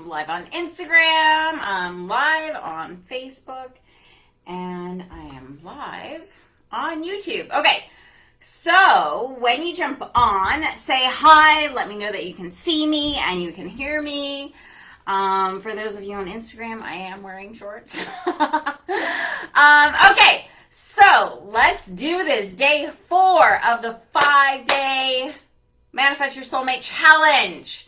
live on Instagram, I'm live on Facebook, and I am live on YouTube. Okay, so when you jump on, say hi, let me know that you can see me and you can hear me. For those of you on Instagram, I am wearing shorts. Okay, so let's do this. Day 4 of the 5-day Manifest Your Soulmate Challenge.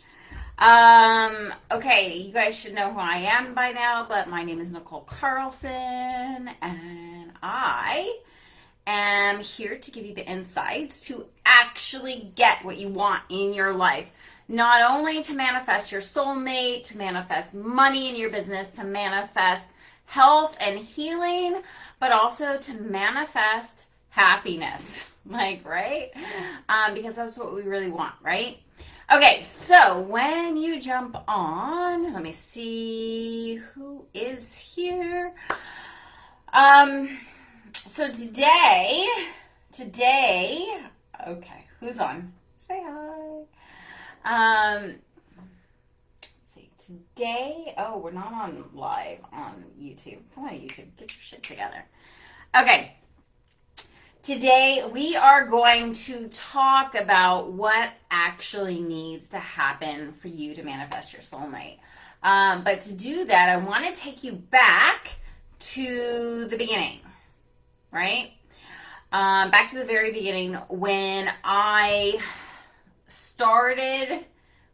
Okay, you guys should know who I am by now, but my name is Nichole Carlson, and I am here to give you the insights to actually get what you want in your life. Not only to manifest your soulmate, to manifest money in your business, to manifest health and healing, but also to manifest happiness. Right? Because that's what we really want, right? Okay, so when you jump on, let me see who is here. So today, okay, who's on? Say hi. Let's see, today, we're not on live on YouTube. Come on, YouTube, get your shit together. Okay, today we are going to talk about what actually needs to happen for you to manifest your soulmate. But to do that, I want to take you back to the beginning, right? Back to the very beginning when I started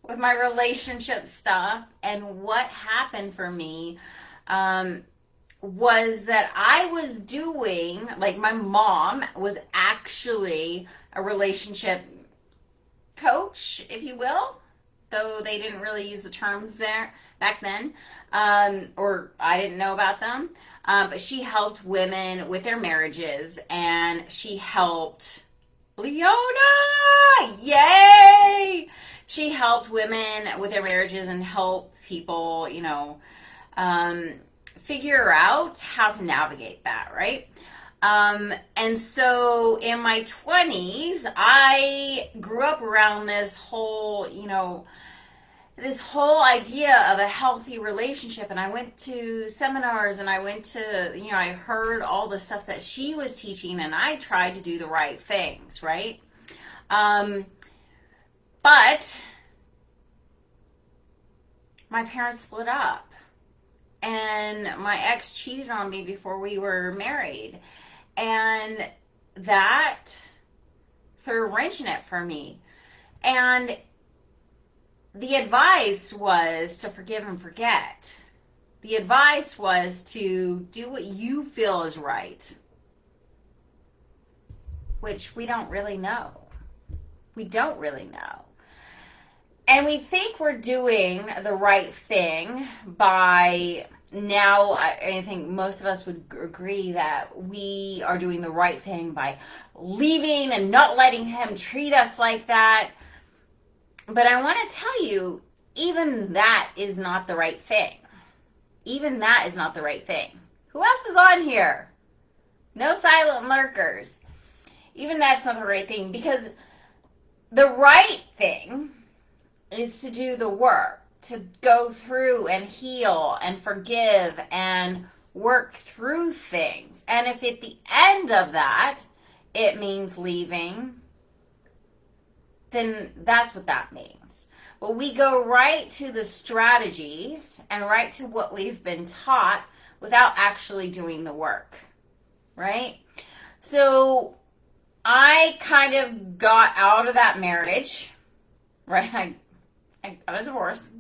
with my relationship stuff, and what happened for me was that I was doing, like, my mom was actually a relationship coach, if you will, though they didn't really use the terms there back then, or I didn't know about them, but she helped women with their marriages, and she helped Leona! Yay! She helped women with their marriages and help people, figure out how to navigate that, right? And so in my 20s, I grew up around this whole idea of a healthy relationship, and I went to seminars, and I went to, I heard all the stuff that she was teaching, and I tried to do the right things, right? But my parents split up, and my ex cheated on me before we were married, and that threw a wrench in it for me. And the advice was to forgive and forget. The advice was to do what you feel is right, which we don't really know. We don't really know. And we think we're doing the right thing by now. I think most of us would agree that we are doing the right thing by leaving and not letting him treat us like that. But I want to tell you, even that is not the right thing. Even that is not the right thing. Who else is on here? No silent lurkers. Even that's not the right thing, because the right thing is to do the work, to go through and heal and forgive and work through things. And if at the end of that, it means leaving, then that's what that means. But we go right to the strategies and right to what we've been taught without actually doing the work, right? So I kind of got out of that marriage, right? I got a divorce.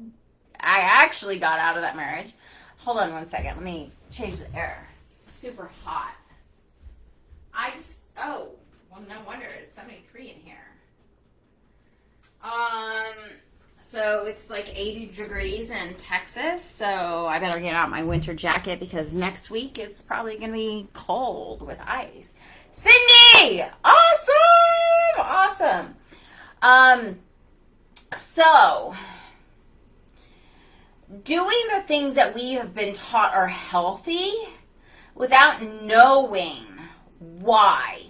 I actually got out of that marriage. Hold on one second. Let me change the air. It's super hot. Well, no wonder. It's 73 in here. So it's like 80 degrees in Texas, so I better get out my winter jacket because next week it's probably going to be cold with ice. Sydney! Awesome! So, doing the things that we have been taught are healthy without knowing why.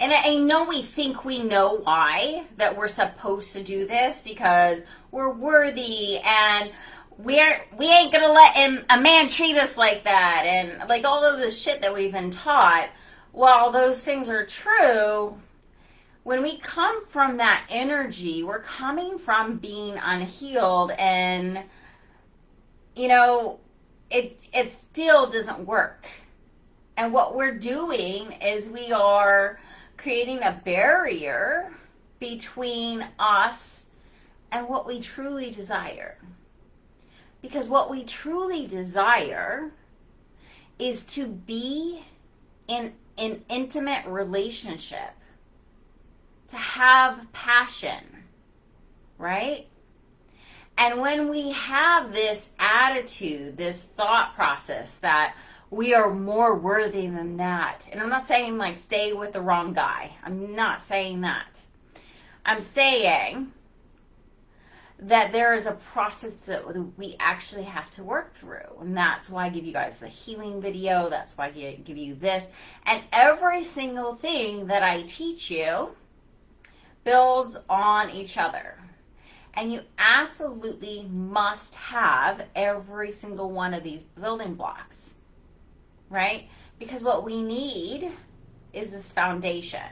And I know we think we know why, that we're supposed to do this because we're worthy and we ain't gonna let a man treat us like that, and like all of this shit that we've been taught. While those things are true, when we come from that energy, we're coming from being unhealed, and it still doesn't work. And what we're doing is we are creating a barrier between us and what we truly desire. Because what we truly desire is to be in an intimate relationship, to have passion, right? And when we have this attitude, this thought process that we are more worthy than that, and I'm not saying like stay with the wrong guy. I'm not saying that. I'm saying that there is a process that we actually have to work through. And that's why I give you guys the healing video. That's why I give you this. And every single thing that I teach you builds on each other. And you absolutely must have every single one of these building blocks, right? Because what we need is this foundation.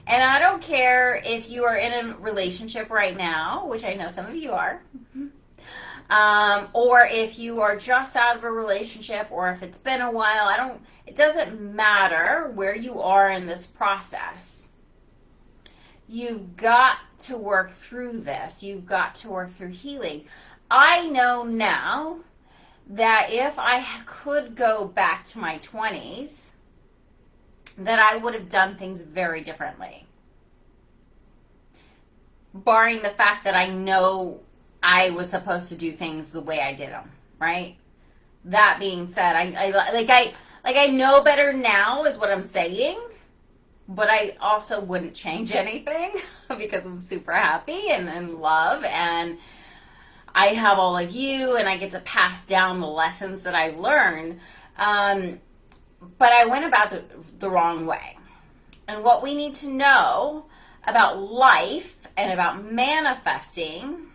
And I don't care if you are in a relationship right now, which I know some of you are, or if you are just out of a relationship, or if it's been a while. It doesn't matter where you are in this process. You've got to work through this. You've got to work through healing. I know now that if I could go back to my 20s, that I would have done things very differently. Barring the fact that I know I was supposed to do things the way I did them, right? That being said, I know better now is what I'm saying, but I also wouldn't change anything because I'm super happy and in love, and I have all of you, and I get to pass down the lessons that I learned. But I went about the wrong way. And what we need to know about life and about manifesting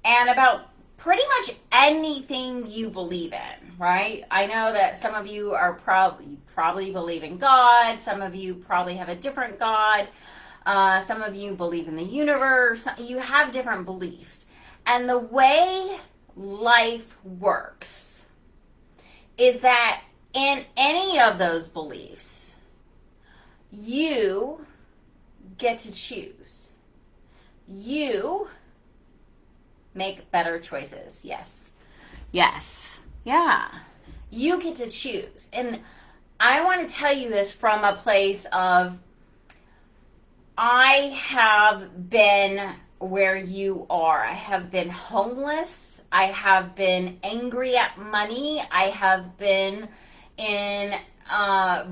and about pretty much anything you believe in, right? I know that some of you are probably believe in God. Some of you probably have a different God. Some of you believe in the universe. You have different beliefs. And the way life works is that in any of those beliefs, you get to choose. You make better choices. Yes. Yes. Yeah. You get to choose. And I want to tell you this from a place of, I have been where you are. I have been homeless. I have been angry at money. I have been in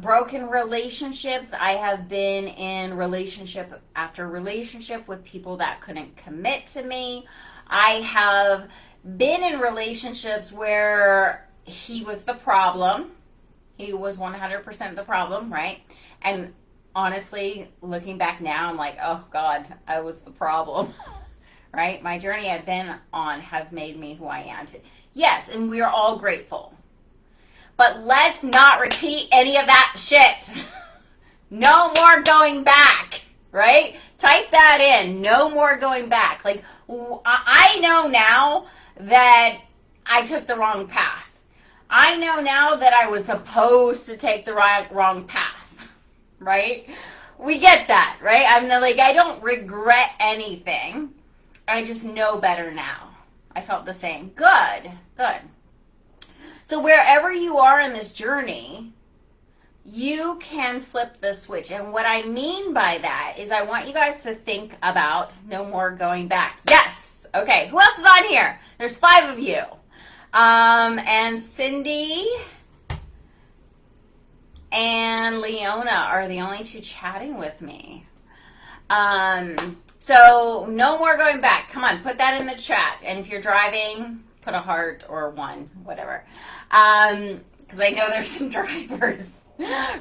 broken relationships. I have been in relationship after relationship with people that couldn't commit to me. I have been in relationships where he was the problem. He was 100% the problem, right? And honestly, looking back now, I'm like, oh God, I was the problem, right? My journey I've been on has made me who I am. Yes, and we are all grateful. But let's not repeat any of that shit. No more going back, right? Type that in. No more going back. Like, I know now that I took the wrong path. I know now that I was supposed to take the wrong path, right? We get that, right? I'm like, I don't regret anything. I just know better now. I felt the same. Good, good. So wherever you are in this journey, you can flip the switch. And what I mean by that is I want you guys to think about no more going back. Yes. Okay. Who else is on here? There's 5 of you. And Cindy and Leona are the only 2 chatting with me. So no more going back. Come on, put that in the chat. And if you're driving, put a heart or 1, whatever. Because I know there's some drivers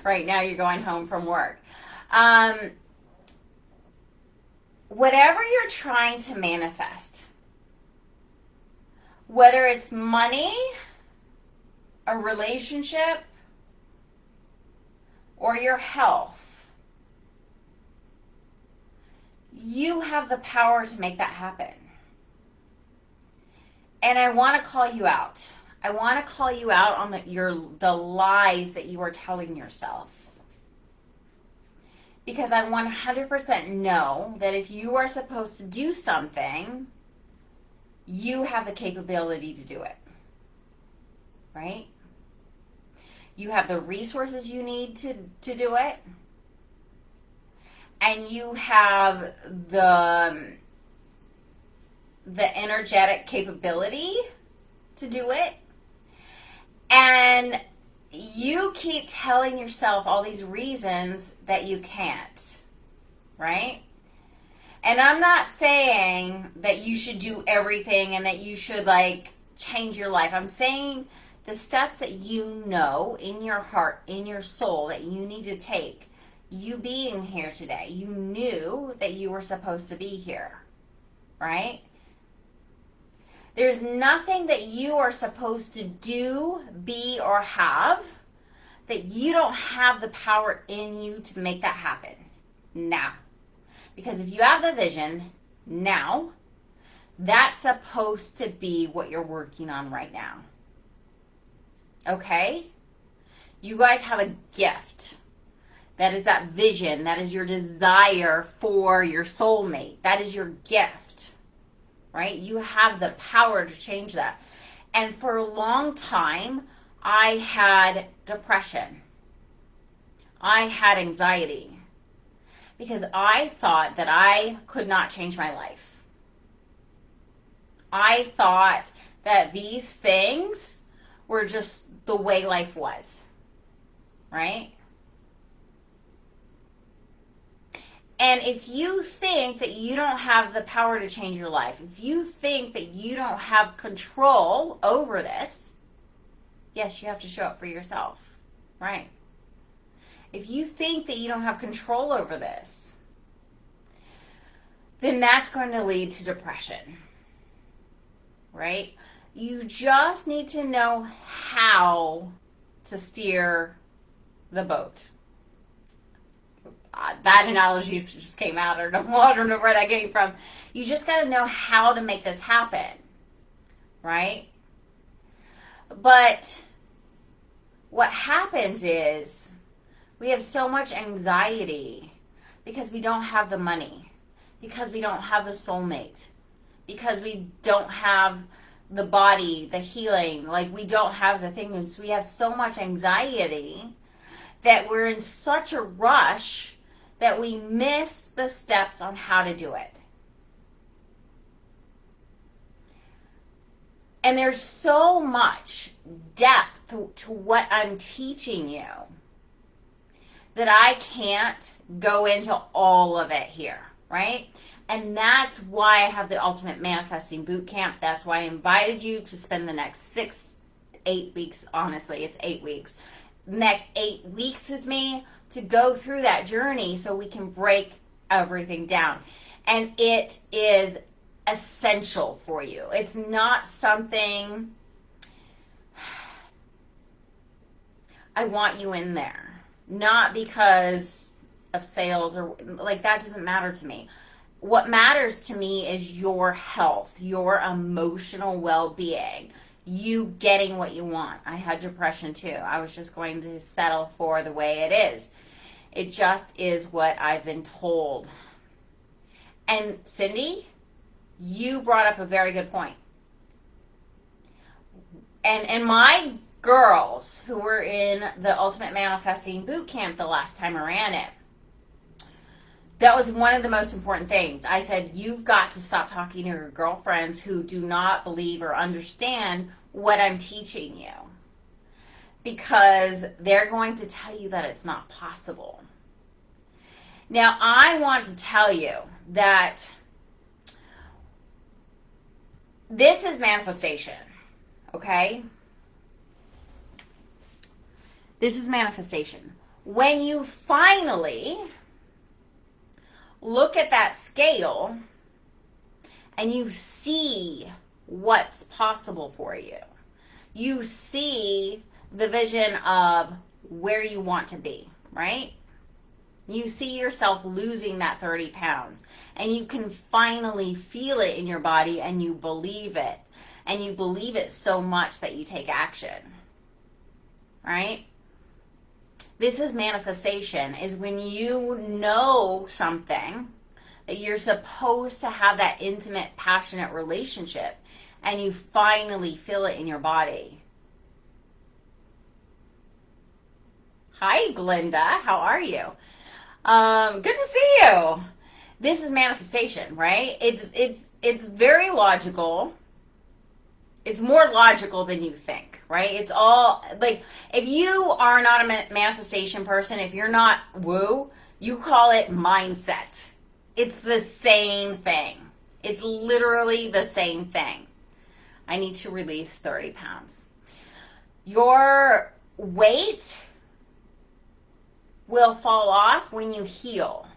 right now. You're going home from work. Whatever you're trying to manifest, Whether it's money, a relationship, or your health, you have the power to make that happen. And I want to call you out. I want to call you out on the lies that you are telling yourself. Because I 100% know that if you are supposed to do something, you have the capability to do it. Right? You have the resources you need to do it. And you have the energetic capability to do it. And you keep telling yourself all these reasons that you can't, right? And I'm not saying that you should do everything and that you should change your life. I'm saying the steps that you know in your heart, in your soul, that you need to take. You being here today, you knew that you were supposed to be here, right? There's nothing that you are supposed to do, be, or have that you don't have the power in you to make that happen now. Because if you have the vision now, that's supposed to be what you're working on right now. Okay? You guys have a gift. That is that vision. That is your desire for your soulmate. That is your gift. Right? You have the power to change that. And for a long time, I had depression. I had anxiety. Because I thought that I could not change my life. I thought that these things were just the way life was. Right? And if you think that you don't have the power to change your life, if you think that you don't have control over this, yes, you have to show up for yourself, right? If you think that you don't have control over this, then that's going to lead to depression, right? You just need to know how to steer the boat. That analogy just came out. I don't know where that came from. You just got to know how to make this happen, right? But what happens is we have so much anxiety because we don't have the money, because we don't have the soulmate, because we don't have the body, the healing, we don't have the things. We have so much anxiety that we're in such a rush that we miss the steps on how to do it. And there's so much depth to what I'm teaching you that I can't go into all of it here, right? And that's why I have the Ultimate Manifesting Bootcamp. That's why I invited you to spend the next 8 weeks, honestly, it's 8 weeks, next 8 weeks with me to go through that journey so we can break everything down. And it is essential for you. It's not something I want you in there. Not because of sales or that doesn't matter to me. What matters to me is your health, your emotional well-being, you getting what you want. I had depression too. I was just going to settle for the way it is. It just is what I've been told. And Cindy, you brought up a very good point. And my girls who were in the Ultimate Manifesting Bootcamp the last time I ran it, that was one of the most important things. I said, you've got to stop talking to your girlfriends who do not believe or understand what I'm teaching you. Because they're going to tell you that it's not possible. Now, I want to tell you that this is manifestation, okay? This is manifestation. When you finally look at that scale and you see what's possible for you. You see the vision of where you want to be, right? You see yourself losing that 30 pounds, and you can finally feel it in your body, and you believe it. And you believe it so much that you take action, right? This is manifestation, is when you know something, that you're supposed to have that intimate, passionate relationship, and you finally feel it in your body. Hi, Glinda. How are you? Good to see you. This is manifestation, right? It's very logical. It's more logical than you think, right? It's all, like, if you are not a manifestation person, if you're not woo, you call it mindset. It's the same thing. It's literally the same thing. I need to release 30 pounds. Your weight will fall off when you heal.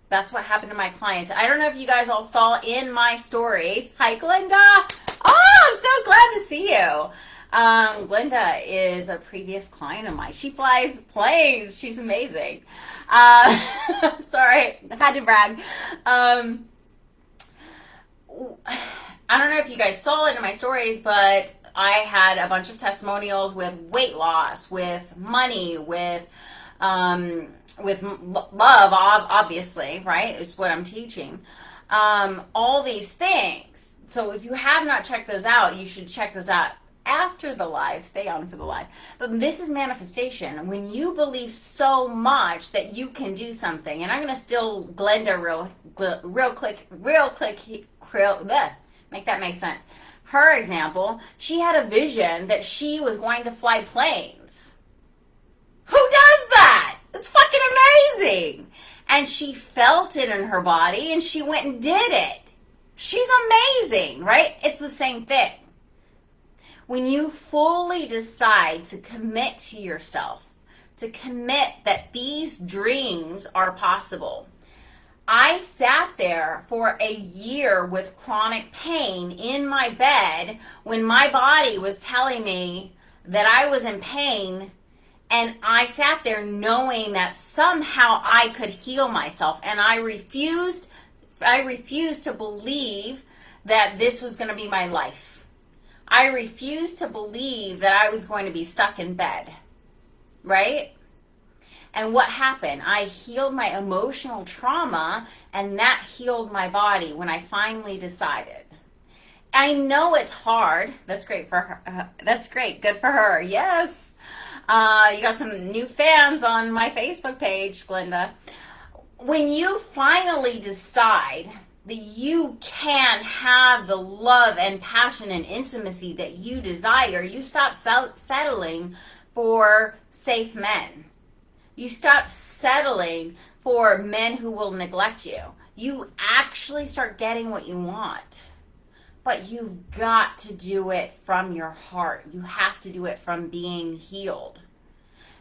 That's what happened to my clients. I don't know if you guys all saw in my stories. Hi, Glenda. Oh, I'm so glad to see you. Glenda is a previous client of mine. She flies planes. She's amazing. Sorry, had to brag. I don't know if you guys saw it in my stories, but I had a bunch of testimonials with weight loss, with money, with love, obviously, right? Is what I'm teaching. All these things. So if you have not checked those out, you should check those out after the live. Stay on for the live. But this is manifestation. When you believe so much that you can do something, and I'm going to steal Glenda real quick, make that make sense. Her example, she had a vision that she was going to fly planes. Who does that? It's fucking amazing. And she felt it in her body, and she went and did it. She's amazing, right? It's the same thing. When you fully decide to commit to yourself, to commit that these dreams are possible. I sat there for a year with chronic pain in my bed when my body was telling me that I was in pain, and I sat there knowing that somehow I could heal myself, and I refused to believe that this was going to be my life. I refused to believe that I was going to be stuck in bed, right? And what happened? I healed my emotional trauma, and that healed my body when I finally decided. I know it's hard. That's great for her. That's great. Good for her. Yes. You got some new fans on my Facebook page, Glenda. When you finally decide that you can have the love and passion and intimacy that you desire, you stop settling for safe men. You stop settling for men who will neglect you. You actually start getting what you want. But you've got to do it from your heart. You have to do it from being healed.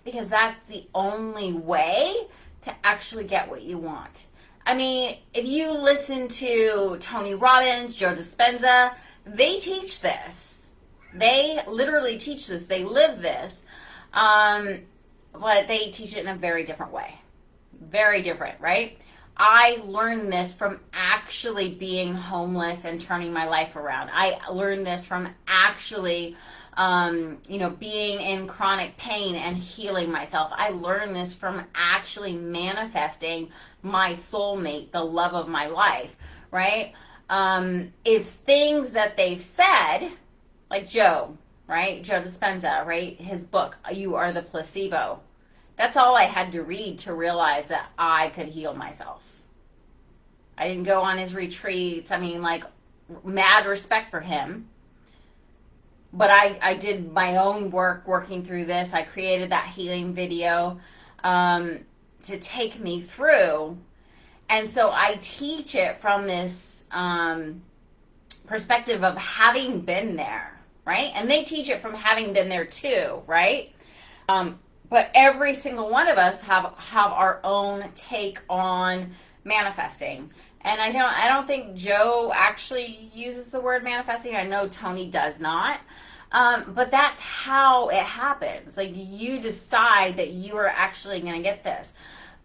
Because that's the only way to actually get what you want. I mean, if you listen to Tony Robbins, Joe Dispenza, they teach this. They literally teach this. They live this. But they teach it in a very different way. Very different, right? I learned this from actually being homeless and turning my life around. I learned this from actually, being in chronic pain and healing myself. I learned this from actually manifesting my soulmate, the love of my life, right? It's things that they've said, like Joe, right? Joe Dispenza, right? His book, You Are the Placebo. That's all I had to read to realize that I could heal myself. I didn't go on his retreats. I mean, like, mad respect for him. But I did my own work working through this. I created that healing video to take me through. And so I teach it from this perspective of having been there, right? And they teach it from having been there too, right? But every single one of us have our own take on manifesting. And I don't think Joe actually uses the word manifesting. I know Tony does not. But that's how it happens. Like, you decide that you are actually going to get this.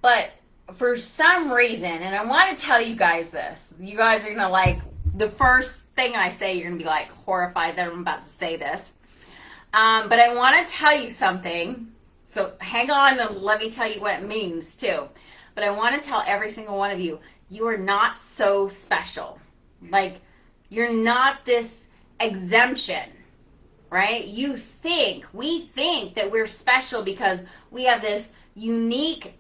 But for some reason, and I want to tell you guys this, you guys are going to like, the first thing I say, you're going to be like horrified that I'm about to say this. But I want to tell you something. So hang on and let me tell you what it means too. But I want to tell every single one of you, you are not so special. Like, you're not this exemption, right? We think that we're special because we have this unique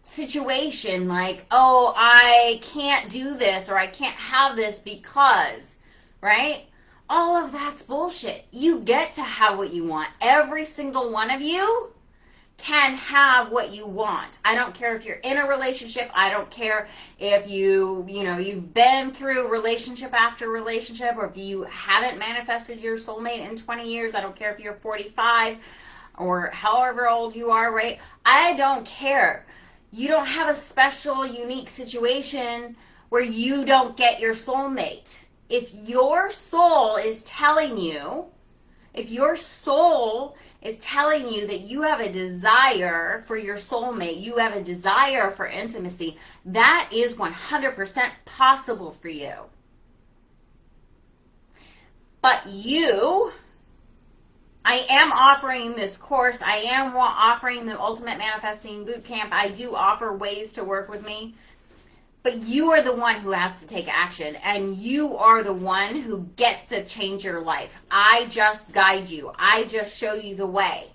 situation, like, oh, I can't do this or I can't have this because, right? All of that's bullshit. You get to have what you want. Every single one of you can have what you want. I don't care if you're in a relationship. I don't care if you've been through relationship after relationship, or if you haven't manifested your soulmate in 20 years. I don't care if you're 45 or however old you are, right? I don't care. You don't have a special, unique situation where you don't get your soulmate. If your soul is telling you that you have a desire for your soulmate, you have a desire for intimacy, that is 100% possible for you. But I am offering this course. I am offering the Ultimate Manifesting Bootcamp. I do offer ways to work with me. But you are the one who has to take action, and you are the one who gets to change your life. I just guide you. I just show you the way,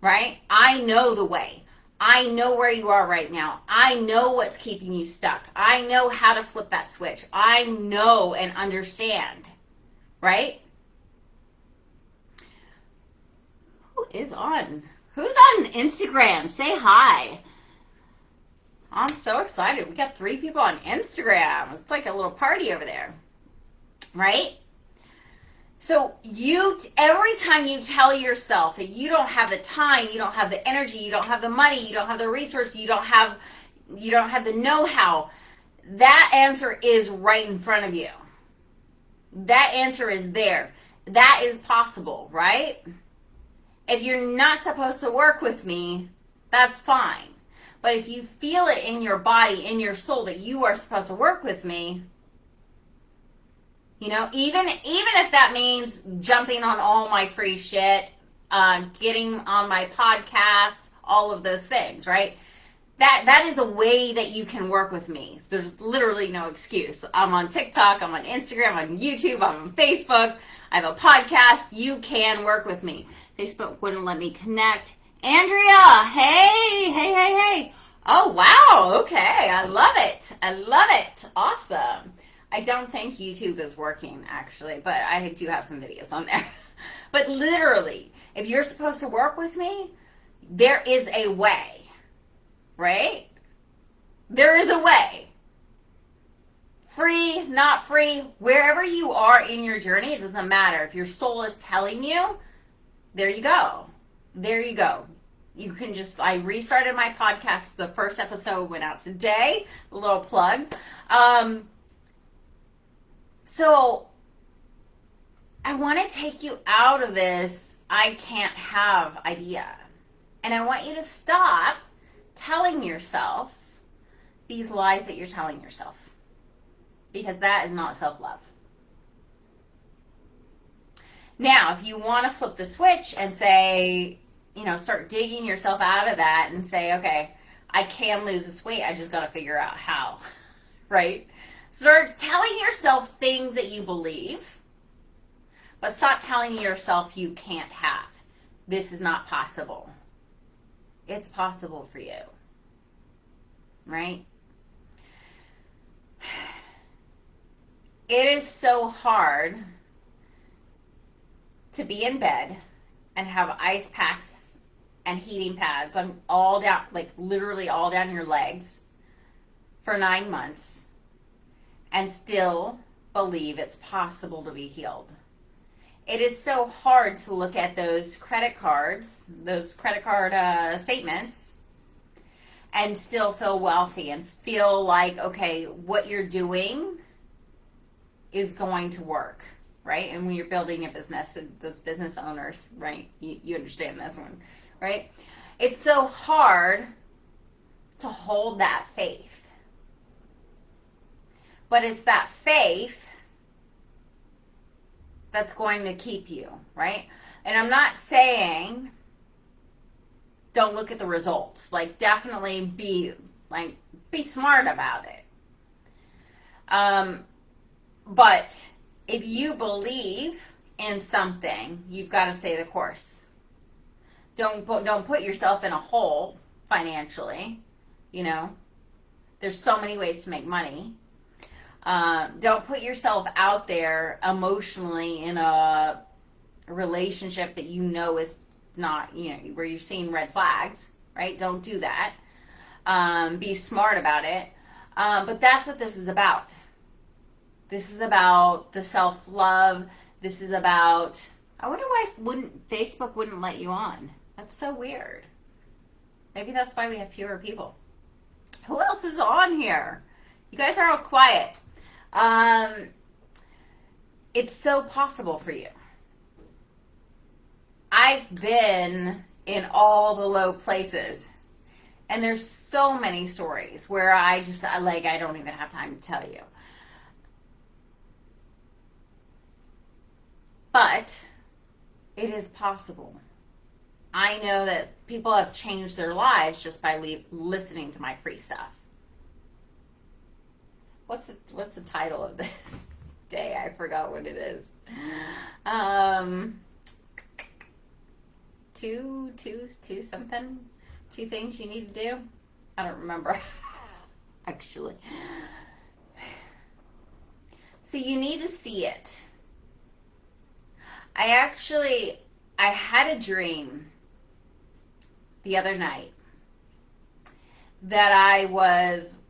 right? I know the way. I know where you are right now. I know what's keeping you stuck. I know how to flip that switch. I know and understand, right? Who's on Instagram? Say hi. I'm so excited. We got 3 people on Instagram. It's like a little party over there, right? So every time you tell yourself that you don't have the time, you don't have the energy, you don't have the money, you don't have the resources, you don't have the know-how, that answer is right in front of you. That answer is there. That is possible, right? If you're not supposed to work with me, that's fine. But if you feel it in your body, in your soul, that you are supposed to work with me, even if that means jumping on all my free shit, getting on my podcast, all of those things, right? That is a way that you can work with me. There's literally no excuse. I'm on TikTok, I'm on Instagram, I'm on YouTube, I'm on Facebook, I have a podcast. You can work with me. Facebook wouldn't let me connect. Andrea, hey. Oh, wow, okay, I love it. Awesome. I don't think YouTube is working, actually, but I do have some videos on there. But literally, if you're supposed to work with me, there is a way, right? There is a way. Free, not free, wherever you are in your journey, it doesn't matter. If your soul is telling you, there you go. You can I restarted my podcast. The first episode went out today. A little plug. So I want to take you out of this I can't have idea. And I want you to stop telling yourself these lies that you're telling yourself. Because that is not self-love. Now, if you want to flip the switch and say, start digging yourself out of that and say, okay, I can lose this weight. I just got to figure out how, right? Start telling yourself things that you believe, but stop telling yourself you can't have. This is not possible. It's possible for you, right? It is so hard to be in bed and have ice packs and heating pads on all down, like literally all down your legs for 9 months and still believe it's possible to be healed. It is so hard to look at those credit card statements and still feel wealthy and feel like, okay, what you're doing is going to work, right? And when you're building a business, those business owners, right, you understand this one, right? It's so hard to hold that faith. But it's that faith that's going to keep you, right? And I'm not saying don't look at the results. Like, definitely be smart about it. But if you believe in something, you've got to stay the course. Don't put yourself in a hole financially. You know, there's so many ways to make money. Don't put yourself out there emotionally in a relationship that you know is not, you know, where you're seeing red flags, right? Don't do that. Be smart about it. But that's what this is about. This is about the self-love. This is about, I wonder why Facebook wouldn't let you on. That's so weird. Maybe that's why we have fewer people. Who else is on here? You guys are all quiet. It's so possible for you. I've been in all the low places, and there's so many stories where I don't even have time to tell you. But it is possible. I know that people have changed their lives just by listening to my free stuff. What's the title of this day? I forgot what it is. Two something? 2 things you need to do? I don't remember. Actually. So you need to see it. I had a dream the other night that I was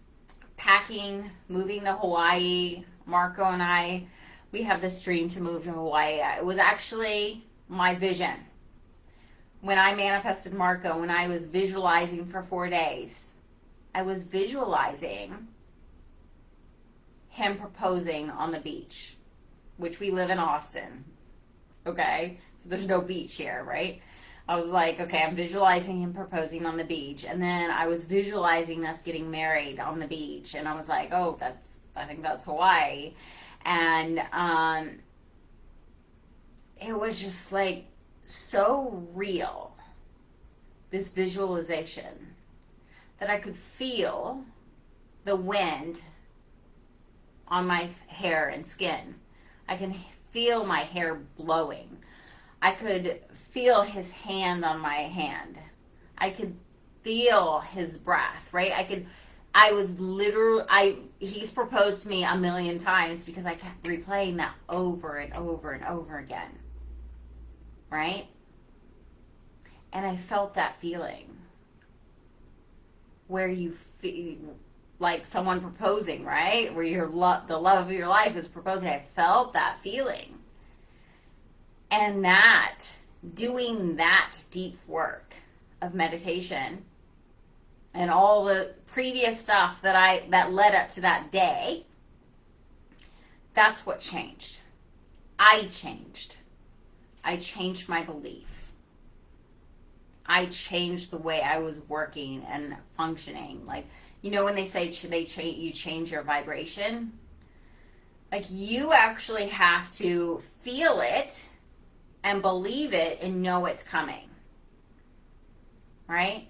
packing, moving to Hawaii. Marco and I, we have this dream to move to Hawaii. It was actually my vision. When I manifested Marco, when I was visualizing for 4 days, I was visualizing him proposing on the beach, which we live in Austin. Okay? So there's no beach here, right? I was like, okay, I'm visualizing him proposing on the beach. And then I was visualizing us getting married on the beach. And I was like, oh, I think that's Hawaii. And it was just like so real, this visualization, that I could feel the wind on my hair and skin. I can feel my hair blowing. I could feel his hand on my hand. I could feel his breath, right? He's proposed to me 1,000,000 times because I kept replaying that over and over and over again, right? And I felt that feeling where you feel like someone proposing, right? Where the love of your life is proposing. I felt that feeling. And doing that deep work of meditation and all the previous stuff that led up to that day, that's what changed. I changed my belief. I changed the way I was working and functioning. Like, you know, when they say you change your vibration, like, you actually have to feel it and believe it and know it's coming, right?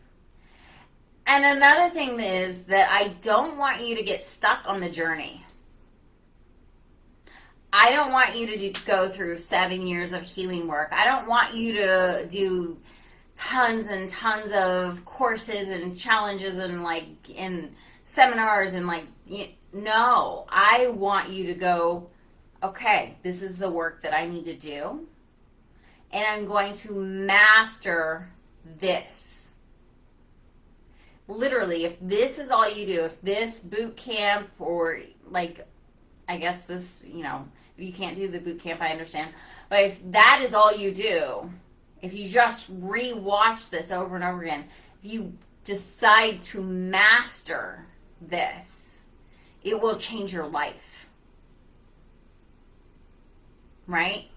And another thing is that I don't want you to get stuck on the journey. I don't want you to go through 7 years of healing work. I don't want you to do tons and tons of courses and challenges and in seminars and no. I want you to go, okay, this is the work that I need to do, and I'm going to master this. Literally, if this is all you do, if this boot camp or I guess this, if you can't do the boot camp, I understand. But if that is all you do, if you just re-watch this over and over again, if you decide to master this, it will change your life. Right?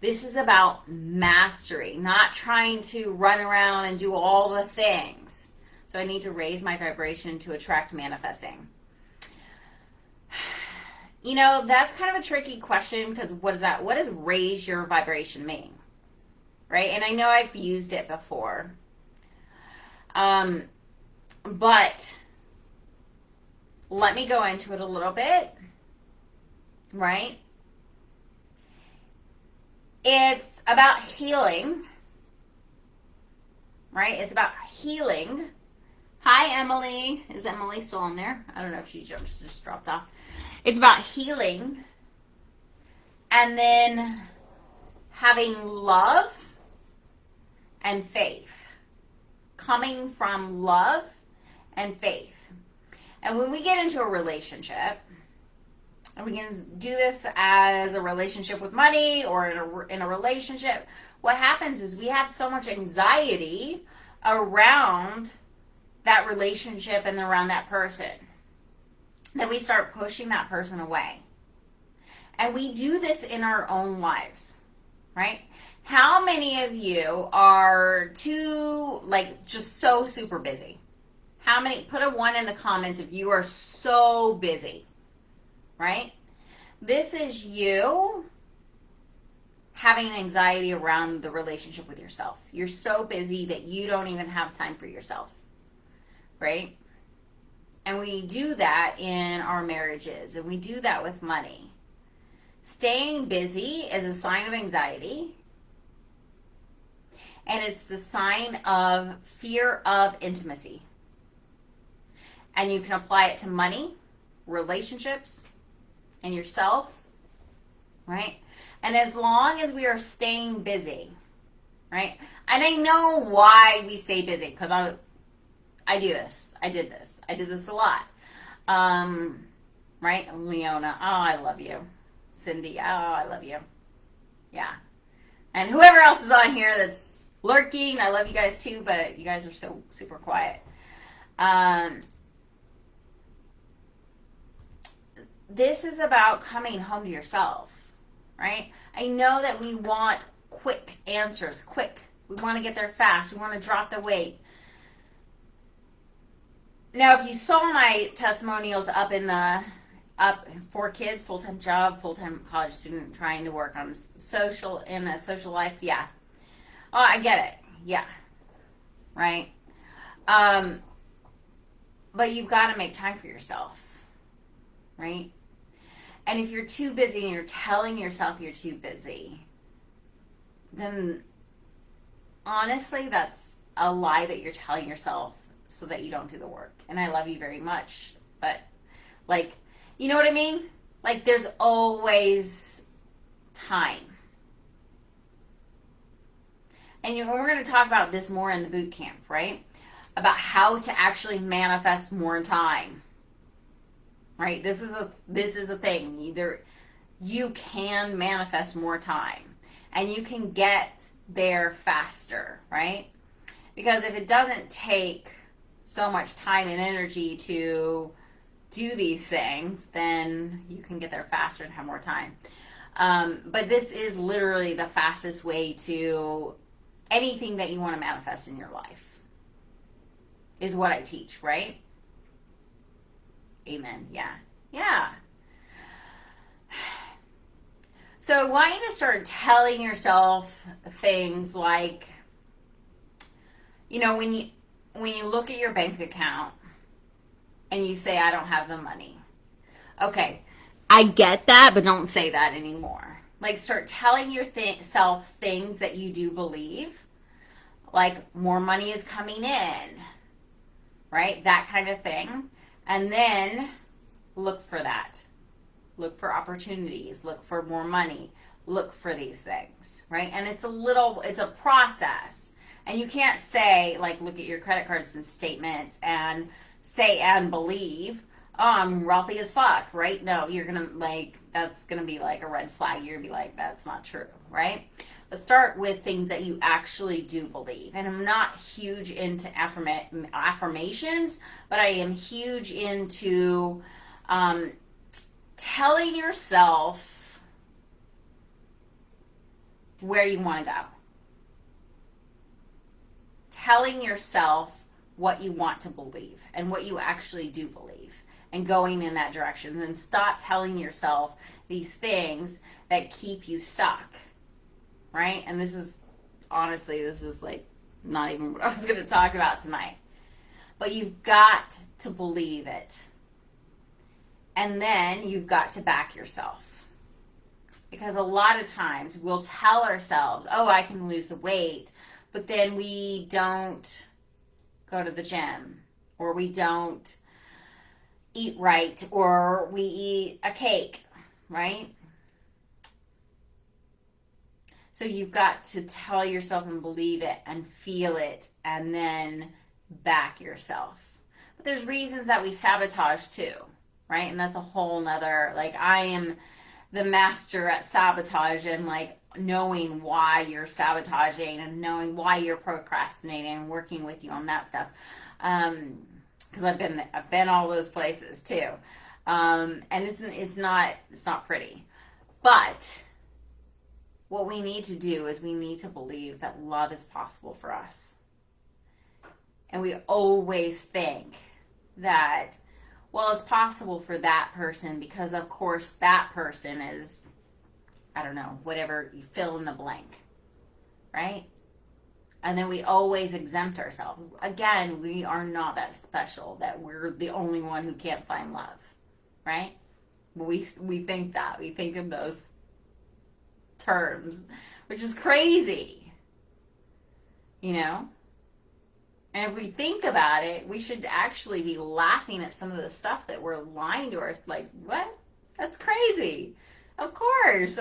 This is about mastery, not trying to run around and do all the things. So I need to raise my vibration to attract manifesting. You know, that's kind of a tricky question, because what is that? What does raise your vibration mean? Right? And I know I've used it before. But let me go into it a little bit. Right? It's about healing. Right? It's about healing. Hi, Emily. Is Emily still on there? I don't know if she just dropped off. It's about healing. And then having love and faith. Coming from love and faith. And when we get into a relationship, and we can do this as a relationship with money or in a relationship, what happens is we have so much anxiety around that relationship and around that person that we start pushing that person away. And we do this in our own lives, right? How many of you are just so super busy? How many? Put a 1 in the comments if you are so busy, right? This is you having anxiety around the relationship with yourself. You're so busy that you don't even have time for yourself, right? And we do that in our marriages, and we do that with money. Staying busy is a sign of anxiety, and it's the sign of fear of intimacy. And you can apply it to money, relationships, and yourself, right? And as long as we are staying busy, right? And I know why we stay busy, because I do this. I did this a lot. Right? Leona, oh, I love you. Cindy, oh, I love you. Yeah. And whoever else is on here that's lurking, I love you guys too, but you guys are so super quiet. This is about coming home to yourself, right? I know that we want quick answers, quick. We want to get there fast. We want to drop the weight. Now, if you saw my testimonials up 4 kids, full-time job, full-time college student, trying to work on social life, yeah. Oh, I get it. Yeah. Right? But you've got to make time for yourself. Right? And if you're too busy and you're telling yourself you're too busy, then honestly, that's a lie that you're telling yourself so that you don't do the work. And I love you very much, but you know what I mean? There's always time. And we're going to talk about this more in the boot camp, right? About how to actually manifest more time. Right? This is a thing. Either you can manifest more time and you can get there faster, right? Because if it doesn't take so much time and energy to do these things, then you can get there faster and have more time. But this is literally the fastest way to anything that you want to manifest in your life, is what I teach, right? Amen. Yeah. Yeah. So I want you to start telling yourself things like, when you look at your bank account and you say, I don't have the money. Okay, I get that, but don't say that anymore. Start telling yourself things that you do believe, like more money is coming in, right? That kind of thing. And then look for that. Look for opportunities. Look for more money. Look for these things, right? And it's a process. And you can't say, look at your credit cards and statements and say and believe, I'm wealthy as fuck, right? No, you're going to like, that's going to be like a red flag. You're going to be like, that's not true, right? But start with things that you actually do believe. And I'm not huge into affirmations, but I am huge into telling yourself where you want to go. Telling yourself what you want to believe and what you actually do believe and going in that direction. And stop telling yourself these things that keep you stuck, right? And this is, honestly, this is like not even what I was going to talk about tonight. But you've got to believe it. And then you've got to back yourself. Because a lot of times we'll tell ourselves, oh, I can lose the weight, but then we don't go to the gym, or we don't eat right, or we eat a cake, right? So you've got to tell yourself and believe it and feel it and then back yourself. But there's reasons that we sabotage too, right? And that's a whole nother, like, I am the master at sabotage and like knowing why you're sabotaging and knowing why you're procrastinating and working with you on that stuff. Because I've been all those places too. And it's not pretty. But what we need to do is we need to believe that love is possible for us. And we always think that, well, it's possible for that person because, of course, that person is, I don't know, whatever, you fill in the blank, right? And then we always exempt ourselves. Again, we are not that special, that we're the only one who can't find love, right? But we think that. We think in those terms, which is crazy, you know? And if we think about it, we should actually be laughing at some of the stuff that we're lying to us. Like, what? That's crazy. Of course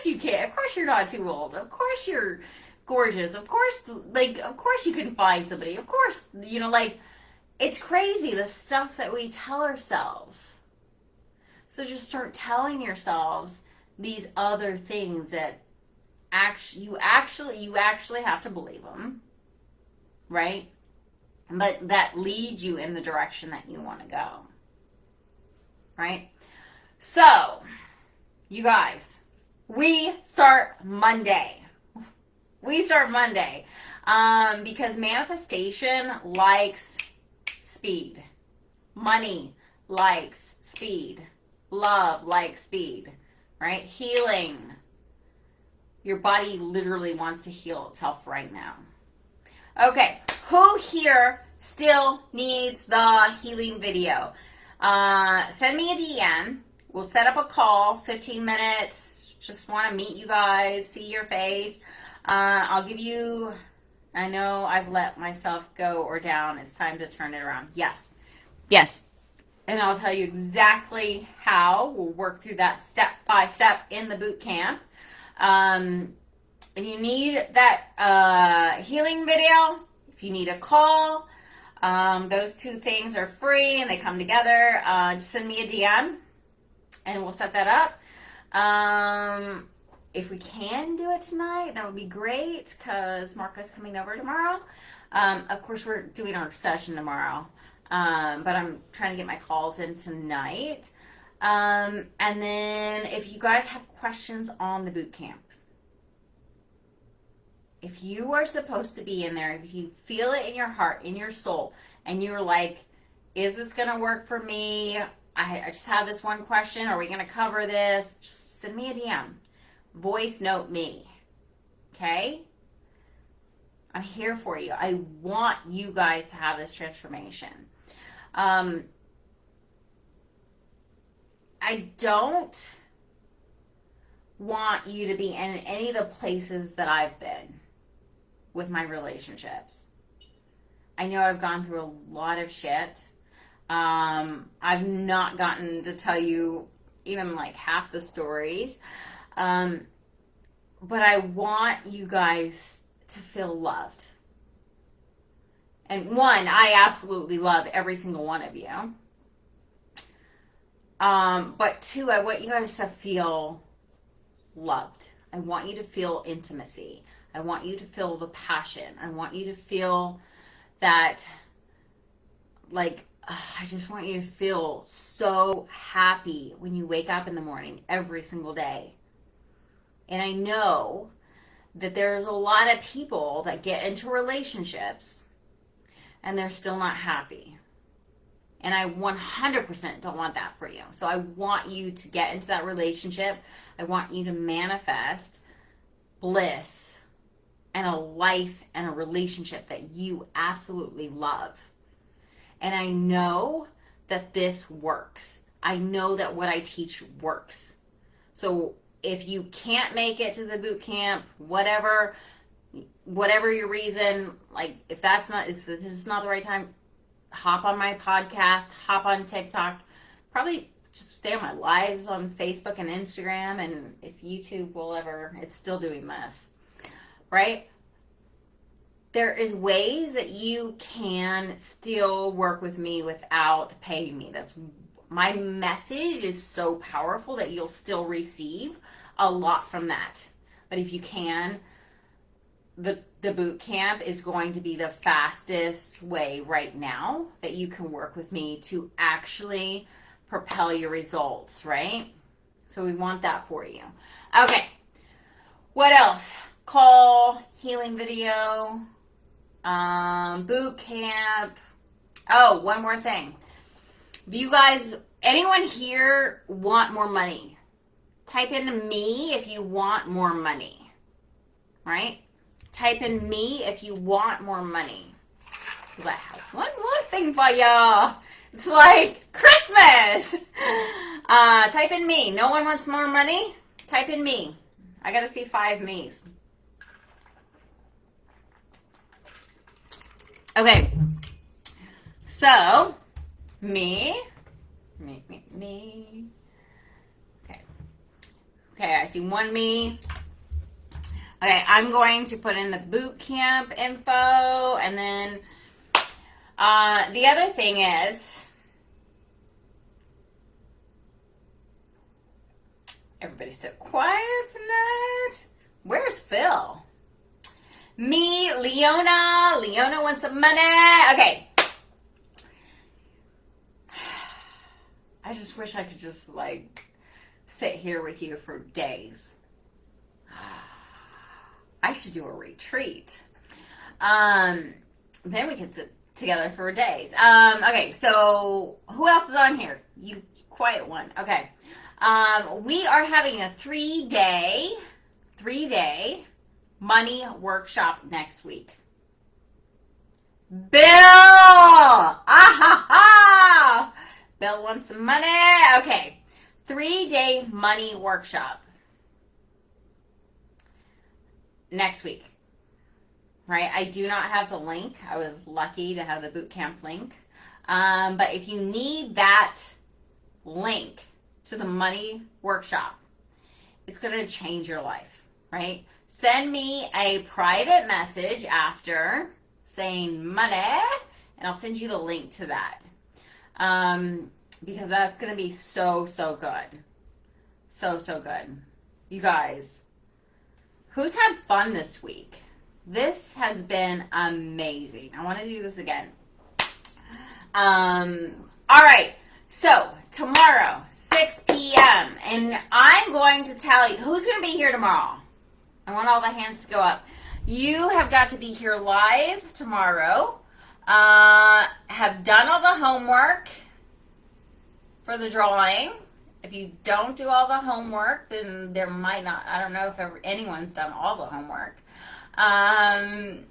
you can. Of course you're not too old. Of course you're gorgeous. Of course you can find somebody. Of course, you know, like, it's crazy the stuff that we tell ourselves. So just start telling yourselves these other things that you actually have to believe them, right? But that lead you in the direction that you want to go, right? So, you guys, we start Monday. Because manifestation likes speed. Money likes speed. Love likes speed, right? Healing. Your body literally wants to heal itself right now. Okay, who here still needs the healing video? Send me a DM. We'll set up a call, 15 minutes. Just want to meet you guys, see your face. I'll give you, I know I've let myself go or down. It's time to turn it around. Yes. And I'll tell you exactly how. We'll work through that step by step in the boot camp. If you need that healing video, if you need a call, those two things are free and they come together. Just send me a DM and we'll set that up. If we can do it tonight, that would be great because Marco's coming over tomorrow. Of course, we're doing our session tomorrow, but I'm trying to get my calls in tonight. And then if you guys have questions on the boot camp, if you are supposed to be in there, if you feel it in your heart, in your soul, and you're like, is this going to work for me? I just have this one question. Are we going to cover this? Just send me a DM. Voice note me. Okay? I'm here for you. I want you guys to have this transformation. I don't want you to be in any of the places that I've been with my relationships. I know I've gone through a lot of shit. I've not gotten to tell you even like half the stories. But I want you guys to feel loved. And one, I absolutely love every single one of you. But two, I want you guys to feel loved. I want you to feel intimacy. I want you to feel the passion. I want you to feel that, like, I just want you to feel so happy when you wake up in the morning every single day. And I know that there's a lot of people that get into relationships and they're still not happy. And I 100% don't want that for you. So I want you to get into that relationship. I want you to manifest bliss and a life and a relationship that you absolutely love. And I know that this works. I know that what I teach works. So if you can't make it to the boot camp, whatever your reason, like if this is not the right time, hop on my podcast, hop on TikTok, probably just stay on my lives on Facebook and Instagram, and if YouTube will ever, it's still doing this, right? There is ways that you can still work with me without paying me. That's my message is so powerful that you'll still receive a lot from that. But if you can, the boot camp is going to be the fastest way right now that you can work with me to actually propel your results, right? So we want that for you. Okay. What else? Call, healing video, boot camp. Oh, one more thing. If you guys, anyone here want more money? Type in me if you want more money, right? Type in me if you want more money. I have one more thing for y'all. It's like Christmas. Type in me. No one wants more money? Type in me. I gotta see 5 me's. Okay. So, me. Okay, I see 1 me. Okay, I'm going to put in the boot camp info, and then the other thing is, everybody's so quiet tonight. Where's Phil? Me, Leona. Leona wants some money. Okay. I just wish I could just, like, sit here with you for days. I should do a retreat. Then we could sit together for days. Okay, so who else is on here? You quiet one. Okay. We are having a 3-day money workshop next week. Bill! Ah-ha-ha! Bill wants some money. Okay. 3-day money workshop. Next week, right? I do not have the link. I was lucky to have the bootcamp link. But if you need that link to the money workshop, it's going to change your life, right? Send me a private message after saying money, and I'll send you the link to that. Because that's going to be so, so good. So, so good. You guys, who's had fun this week? This has been amazing. I want to do this again. All right. So, tomorrow, 6 p.m. And I'm going to tell you, who's going to be here tomorrow? I want all the hands to go up. You have got to be here live tomorrow. Have done all the homework for the drawing. If you don't do all the homework, then there might not, I don't know if anyone's done all the homework. And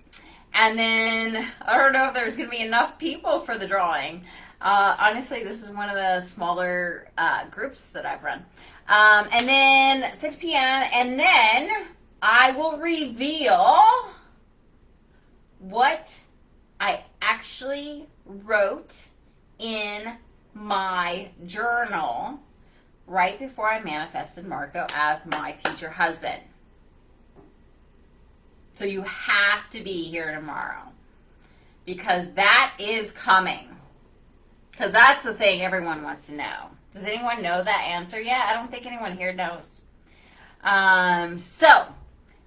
then, I don't know if there's going to be enough people for the drawing. Honestly, this is one of the smaller groups that I've run. And then 6 p.m. And then I will reveal what I actually wrote in my journal right before I manifested Marco as my future husband. So you have to be here tomorrow, because that is coming. Because that's the thing everyone wants to know. Does anyone know that answer yet? I don't think anyone here knows. So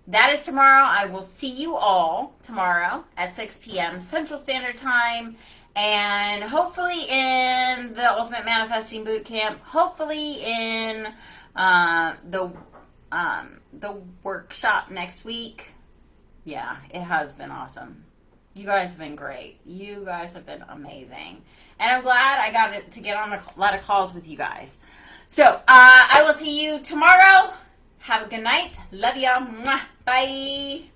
that is tomorrow. I will see you all tomorrow at 6 p.m. Central Standard Time. And hopefully in the Ultimate Manifesting Bootcamp, hopefully in the workshop next week. Yeah, it has been awesome. You guys have been great. You guys have been amazing. And I'm glad I got to get on a lot of calls with you guys. So, I will see you tomorrow. Have a good night. Love ya. Mwah. Bye.